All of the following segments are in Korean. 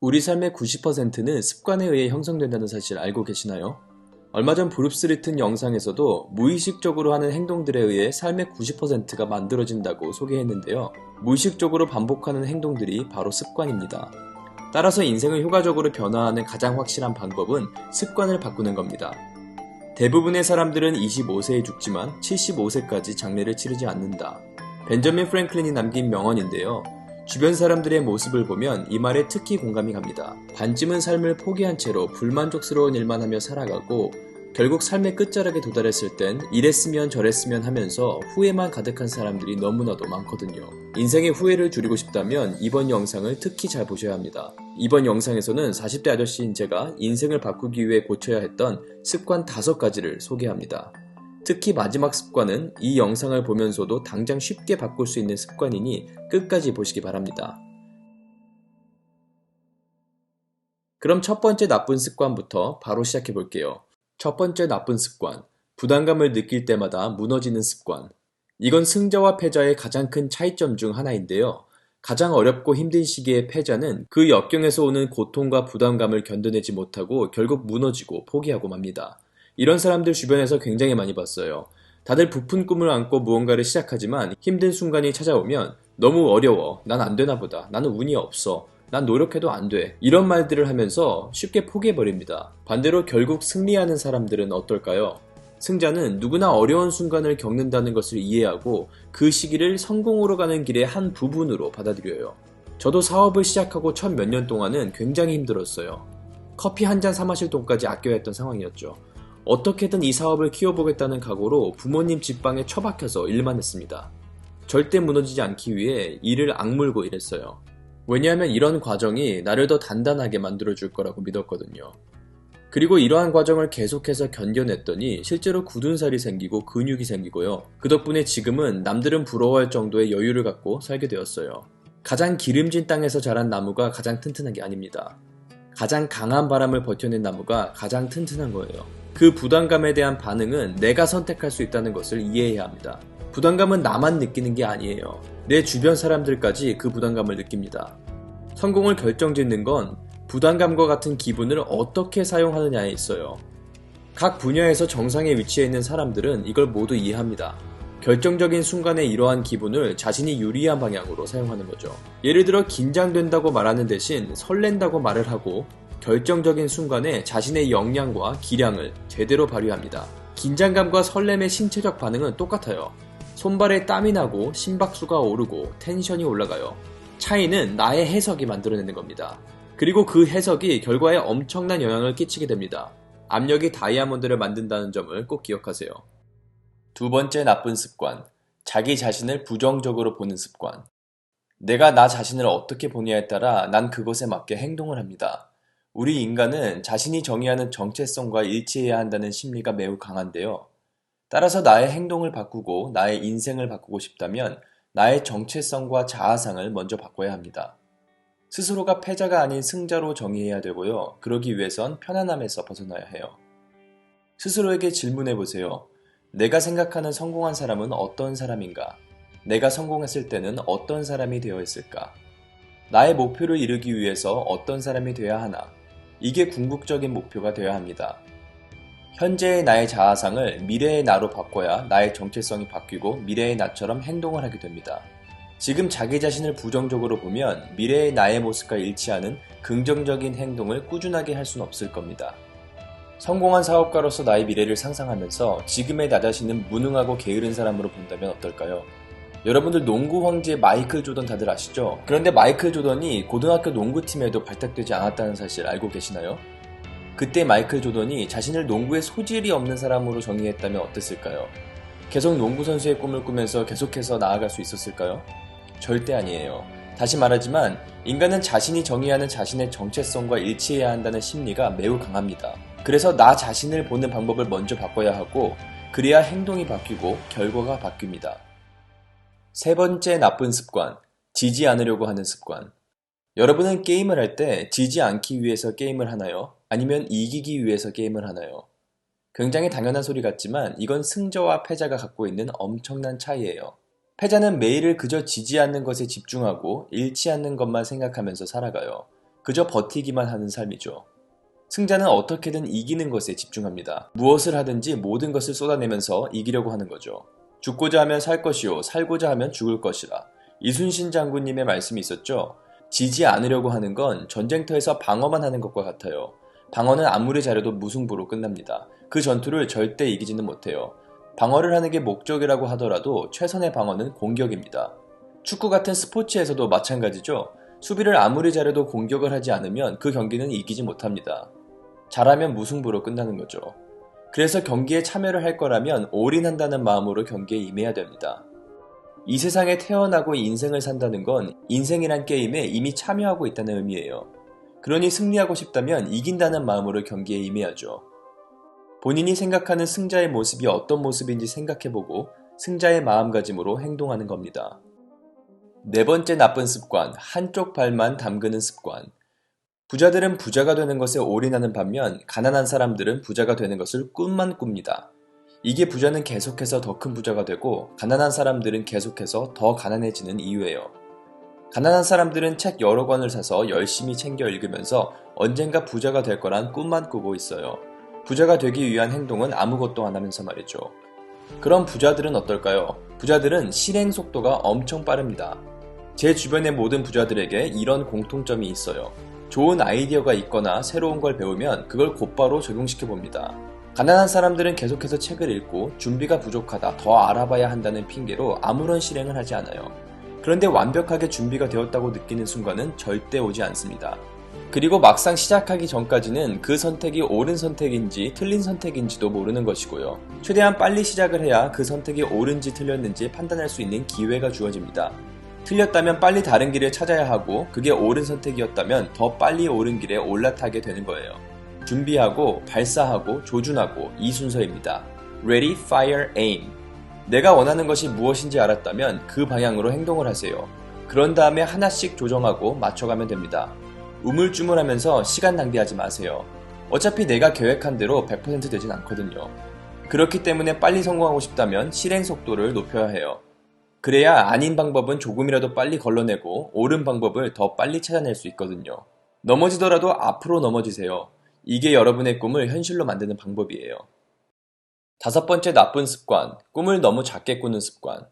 우리 삶의 90%는 습관에 의해 형성된다는 사실 알고 계시나요? 얼마 전 브룹스를 튼 영상에서도 무의식적으로 하는 행동들에 의해 삶의 90%가 만들어진다고 소개했는데요. 무의식적으로 반복하는 행동들이 바로 습관입니다. 따라서 인생을 효과적으로 변화하는 가장 확실한 방법은 습관을 바꾸는 겁니다. 대부분의 사람들은 25세에 죽지만 75세까지 장례를 치르지 않는다. 벤저민 프랭클린이 남긴 명언인데요. 주변 사람들의 모습을 보면 이 말에 특히 공감이 갑니다. 반쯤은 삶을 포기한 채로 불만족스러운 일만 하며 살아가고 결국 삶의 끝자락에 도달했을 땐 이랬으면 저랬으면 하면서 후회만 가득한 사람들이 너무나도 많거든요. 인생의 후회를 줄이고 싶다면 이번 영상을 특히 잘 보셔야 합니다. 이번 영상에서는 40대 아저씨인 제가 인생을 바꾸기 위해 고쳐야 했던 습관 5가지를 소개합니다. 특히 마지막 습관은 이 영상을 보면서도 당장 쉽게 바꿀 수 있는 습관이니 끝까지 보시기 바랍니다. 그럼 첫 번째 나쁜 습관부터 바로 시작해 볼게요. 첫 번째 나쁜 습관, 부담감을 느낄 때마다 무너지는 습관. 이건 승자와 패자의 가장 큰 차이점 중 하나인데요. 가장 어렵고 힘든 시기의 패자는 그 역경에서 오는 고통과 부담감을 견뎌내지 못하고 결국 무너지고 포기하고 맙니다. 이런 사람들 주변에서 굉장히 많이 봤어요. 다들 부푼 꿈을 안고 무언가를 시작하지만 힘든 순간이 찾아오면 너무 어려워, 난 안 되나 보다, 나는 운이 없어, 난 노력해도 안 돼, 이런 말들을 하면서 쉽게 포기해버립니다. 반대로 결국 승리하는 사람들은 어떨까요? 승자는 누구나 어려운 순간을 겪는다는 것을 이해하고 그 시기를 성공으로 가는 길의 한 부분으로 받아들여요. 저도 사업을 시작하고 첫 몇 년 동안은 굉장히 힘들었어요. 커피 한 잔 사 마실 돈까지 아껴야 했던 상황이었죠. 어떻게든 이 사업을 키워보겠다는 각오로 부모님 집방에 처박혀서 일만 했습니다. 절대 무너지지 않기 위해 이를 악물고 일했어요. 왜냐하면 이런 과정이 나를 더 단단하게 만들어줄 거라고 믿었거든요. 그리고 이러한 과정을 계속해서 견뎌냈더니 실제로 굳은 살이 생기고 근육이 생기고요. 그 덕분에 지금은 남들은 부러워할 정도의 여유를 갖고 살게 되었어요. 가장 기름진 땅에서 자란 나무가 가장 튼튼한 게 아닙니다. 가장 강한 바람을 버텨낸 나무가 가장 튼튼한 거예요. 그 부담감에 대한 반응은 내가 선택할 수 있다는 것을 이해해야 합니다. 부담감은 나만 느끼는 게 아니에요. 내 주변 사람들까지 그 부담감을 느낍니다. 성공을 결정짓는 건 부담감과 같은 기분을 어떻게 사용하느냐에 있어요. 각 분야에서 정상에 위치해 있는 사람들은 이걸 모두 이해합니다. 결정적인 순간에 이러한 기분을 자신이 유리한 방향으로 사용하는 거죠. 예를 들어 긴장된다고 말하는 대신 설렌다고 말을 하고 결정적인 순간에 자신의 역량과 기량을 제대로 발휘합니다. 긴장감과 설렘의 신체적 반응은 똑같아요. 손발에 땀이 나고 심박수가 오르고 텐션이 올라가요. 차이는 나의 해석이 만들어내는 겁니다. 그리고 그 해석이 결과에 엄청난 영향을 끼치게 됩니다. 압력이 다이아몬드를 만든다는 점을 꼭 기억하세요. 두 번째 나쁜 습관, 자기 자신을 부정적으로 보는 습관. 내가 나 자신을 어떻게 보냐에 따라 난 그것에 맞게 행동을 합니다. 우리 인간은 자신이 정의하는 정체성과 일치해야 한다는 심리가 매우 강한데요. 따라서 나의 행동을 바꾸고 나의 인생을 바꾸고 싶다면 나의 정체성과 자아상을 먼저 바꿔야 합니다. 스스로가 패자가 아닌 승자로 정의해야 되고요. 그러기 위해선 편안함에서 벗어나야 해요. 스스로에게 질문해보세요. 내가 생각하는 성공한 사람은 어떤 사람인가? 내가 성공했을 때는 어떤 사람이 되어 있을까? 나의 목표를 이루기 위해서 어떤 사람이 되어야 하나? 이게 궁극적인 목표가 되어야 합니다. 현재의 나의 자아상을 미래의 나로 바꿔야 나의 정체성이 바뀌고 미래의 나처럼 행동을 하게 됩니다. 지금 자기 자신을 부정적으로 보면 미래의 나의 모습과 일치하는 긍정적인 행동을 꾸준하게 할 수는 없을 겁니다. 성공한 사업가로서 나의 미래를 상상하면서 지금의 나 자신은 무능하고 게으른 사람으로 본다면 어떨까요? 여러분들 농구 황제 마이클 조던 다들 아시죠? 그런데 마이클 조던이 고등학교 농구팀에도 발탁되지 않았다는 사실 알고 계시나요? 그때 마이클 조던이 자신을 농구에 소질이 없는 사람으로 정의했다면 어땠을까요? 계속 농구 선수의 꿈을 꾸면서 계속해서 나아갈 수 있었을까요? 절대 아니에요. 다시 말하지만 인간은 자신이 정의하는 자신의 정체성과 일치해야 한다는 심리가 매우 강합니다. 그래서 나 자신을 보는 방법을 먼저 바꿔야 하고 그래야 행동이 바뀌고 결과가 바뀝니다. 세 번째 나쁜 습관, 지지 않으려고 하는 습관. 여러분은 게임을 할 때 지지 않기 위해서 게임을 하나요? 아니면 이기기 위해서 게임을 하나요? 굉장히 당연한 소리 같지만 이건 승자와 패자가 갖고 있는 엄청난 차이예요. 패자는 매일을 그저 지지 않는 것에 집중하고 잃지 않는 것만 생각하면서 살아가요. 그저 버티기만 하는 삶이죠. 승자는 어떻게든 이기는 것에 집중합니다. 무엇을 하든지 모든 것을 쏟아내면서 이기려고 하는 거죠. 죽고자 하면 살 것이요 살고자 하면 죽을 것이라. 이순신 장군님의 말씀이 있었죠. 지지 않으려고 하는 건 전쟁터에서 방어만 하는 것과 같아요. 방어는 아무리 잘해도 무승부로 끝납니다. 그 전투를 절대 이기지는 못해요. 방어를 하는 게 목적이라고 하더라도 최선의 방어는 공격입니다. 축구 같은 스포츠에서도 마찬가지죠. 수비를 아무리 잘해도 공격을 하지 않으면 그 경기는 이기지 못합니다. 잘하면 무승부로 끝나는 거죠. 그래서 경기에 참여를 할 거라면 올인한다는 마음으로 경기에 임해야 됩니다. 이 세상에 태어나고 인생을 산다는 건 인생이란 게임에 이미 참여하고 있다는 의미예요. 그러니 승리하고 싶다면 이긴다는 마음으로 경기에 임해야죠. 본인이 생각하는 승자의 모습이 어떤 모습인지 생각해보고 승자의 마음가짐으로 행동하는 겁니다. 네 번째 나쁜 습관, 한쪽 발만 담그는 습관. 부자들은 부자가 되는 것에 올인하는 반면 가난한 사람들은 부자가 되는 것을 꿈만 꿉니다. 이게 부자는 계속해서 더 큰 부자가 되고 가난한 사람들은 계속해서 더 가난해지는 이유예요. 가난한 사람들은 책 여러 권을 사서 열심히 챙겨 읽으면서 언젠가 부자가 될 거란 꿈만 꾸고 있어요. 부자가 되기 위한 행동은 아무것도 안 하면서 말이죠. 그럼 부자들은 어떨까요? 부자들은 실행 속도가 엄청 빠릅니다. 제 주변의 모든 부자들에게 이런 공통점이 있어요. 좋은 아이디어가 있거나 새로운 걸 배우면 그걸 곧바로 적용시켜 봅니다. 가난한 사람들은 계속해서 책을 읽고 준비가 부족하다, 더 알아봐야 한다는 핑계로 아무런 실행을 하지 않아요. 그런데 완벽하게 준비가 되었다고 느끼는 순간은 절대 오지 않습니다. 그리고 막상 시작하기 전까지는 그 선택이 옳은 선택인지 틀린 선택인지도 모르는 것이고요. 최대한 빨리 시작을 해야 그 선택이 옳은지 틀렸는지 판단할 수 있는 기회가 주어집니다. 틀렸다면 빨리 다른 길을 찾아야 하고 그게 옳은 선택이었다면 더 빨리 옳은 길에 올라타게 되는 거예요. 준비하고 발사하고 조준하고 이 순서입니다. Ready, fire, aim. 내가 원하는 것이 무엇인지 알았다면 그 방향으로 행동을 하세요. 그런 다음에 하나씩 조정하고 맞춰가면 됩니다. 우물쭈물하면서 시간 낭비하지 마세요. 어차피 내가 계획한 대로 100% 되진 않거든요. 그렇기 때문에 빨리 성공하고 싶다면 실행 속도를 높여야 해요. 그래야 아닌 방법은 조금이라도 빨리 걸러내고 옳은 방법을 더 빨리 찾아낼 수 있거든요. 넘어지더라도 앞으로 넘어지세요. 이게 여러분의 꿈을 현실로 만드는 방법이에요. 다섯 번째 나쁜 습관, 꿈을 너무 작게 꾸는 습관.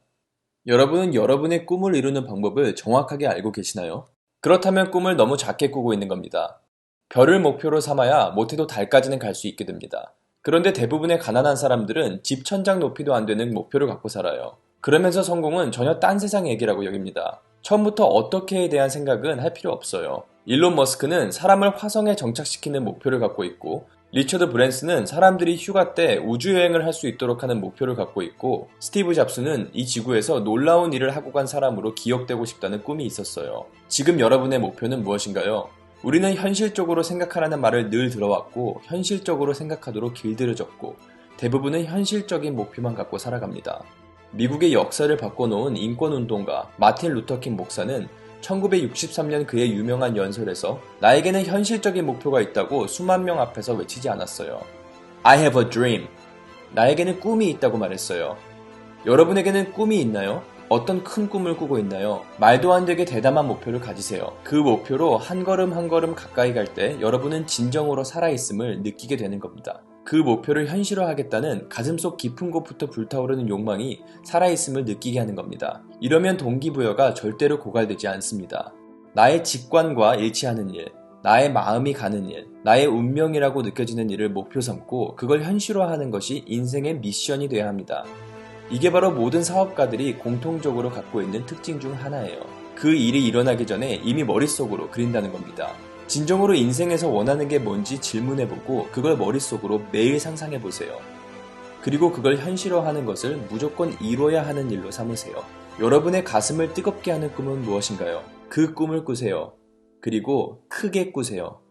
여러분은 여러분의 꿈을 이루는 방법을 정확하게 알고 계시나요? 그렇다면 꿈을 너무 작게 꾸고 있는 겁니다. 별을 목표로 삼아야 못해도 달까지는 갈 수 있게 됩니다. 그런데 대부분의 가난한 사람들은 집 천장 높이도 안 되는 목표를 갖고 살아요. 그러면서 성공은 전혀 딴 세상 얘기라고 여깁니다. 처음부터 어떻게에 대한 생각은 할 필요 없어요. 일론 머스크는 사람을 화성에 정착시키는 목표를 갖고 있고 리처드 브랜슨은 사람들이 휴가 때 우주여행을 할 수 있도록 하는 목표를 갖고 있고 스티브 잡스는 이 지구에서 놀라운 일을 하고 간 사람으로 기억되고 싶다는 꿈이 있었어요. 지금 여러분의 목표는 무엇인가요? 우리는 현실적으로 생각하라는 말을 늘 들어왔고 현실적으로 생각하도록 길들여졌고 대부분은 현실적인 목표만 갖고 살아갑니다. 미국의 역사를 바꿔놓은 인권운동가 마틴 루터킹 목사는 1963년 그의 유명한 연설에서 나에게는 현실적인 목표가 있다고 수만 명 앞에서 외치지 않았어요. I have a dream. 나에게는 꿈이 있다고 말했어요. 여러분에게는 꿈이 있나요? 어떤 큰 꿈을 꾸고 있나요? 말도 안 되게 대담한 목표를 가지세요. 그 목표로 한 걸음 한 걸음 가까이 갈 때 여러분은 진정으로 살아있음을 느끼게 되는 겁니다. 그 목표를 현실화하겠다는 가슴속 깊은 곳부터 불타오르는 욕망이 살아있음을 느끼게 하는 겁니다. 이러면 동기부여가 절대로 고갈되지 않습니다. 나의 직관과 일치하는 일, 나의 마음이 가는 일, 나의 운명이라고 느껴지는 일을 목표 삼고 그걸 현실화하는 것이 인생의 미션이 되어야 합니다. 이게 바로 모든 사업가들이 공통적으로 갖고 있는 특징 중 하나예요. 그 일이 일어나기 전에 이미 머릿속으로 그린다는 겁니다. 진정으로 인생에서 원하는 게 뭔지 질문해보고 그걸 머릿속으로 매일 상상해보세요. 그리고 그걸 현실화하는 것을 무조건 이뤄야 하는 일로 삼으세요. 여러분의 가슴을 뜨겁게 하는 꿈은 무엇인가요? 그 꿈을 꾸세요. 그리고 크게 꾸세요.